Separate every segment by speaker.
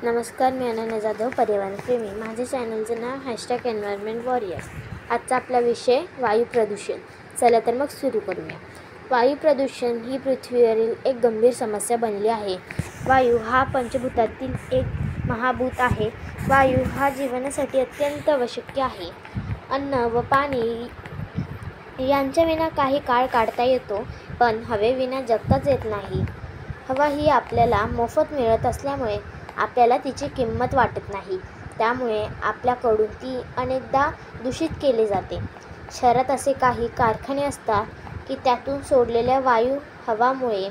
Speaker 1: नमस्कार, मी अनन्या जाधव, पर्यावरण प्रेमी. माझ्या चॅनलचं नाव #एन्व्हायरमेंट वॉरियर्स. आजचा आपला विषय वायू प्रदूषण. चला तर मग सुरू करूया. वायू प्रदूषण ही पृथ्वीवरील एक गंभीर समस्या बनली आहे. वायू हा पंचभूतातील एक महाभूत आहे. वायू हा जीवनासाठी अत्यंत आवश्यक आहे. अन्न व पाणी यांच्याविना काही काळ काढता येतो, पण हवेविना जगताच येत नाही. हवा ही आपल्याला मोफत मिळत असल्यामुळे आपल्याला तिची किंमत वाटत नाही. त्यामुळे आपल्याकडून ती अनेकदा दूषित केली जाते. शहरात असे काही कारखाने असतात की त्यातून सोडलेल्या वायू हवामुळे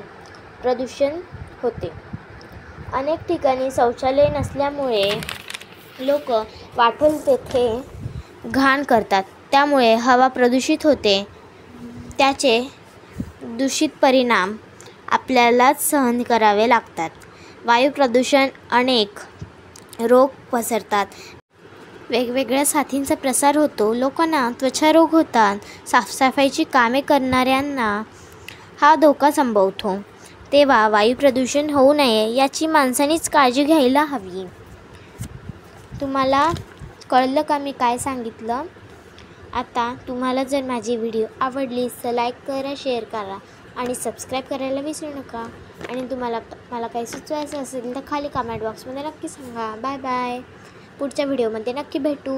Speaker 1: प्रदूषण होते. अनेक ठिकाणी शौचालय नसल्यामुळे लोक वाटेल तेथे घाण करतात. त्यामुळे हवा प्रदूषित होते. त्याचे दूषित परिणाम आपल्यालाच सहन करावे लागतात. वायू प्रदूषण अनेक रोग पसरतात. वेगवेगळ्या साथींचा प्रसार होतो. लोकांना त्वचारोग होतात. साफसफाईची कामे करणाऱ्यांना हा धोका संभवतो. तेव्हा वायू प्रदूषण होऊ नये याची माणसांनीच काळजी घ्यायला हवी. तुम्हाला कळलं का मी काय सांगितलं? आता तुम्हाला जर माझी व्हिडिओ आवडली तर लाईक करा, शेअर करा आणि सबस्क्राईब करायला विसरू नका. आणि तुम्हाला मला काही सुचवायचं असेल तर खाली कमेंट बॉक्समध्ये नक्की सांगा. Bye bye. पुढच्या व्हिडिओमध्ये नक्की भेटू.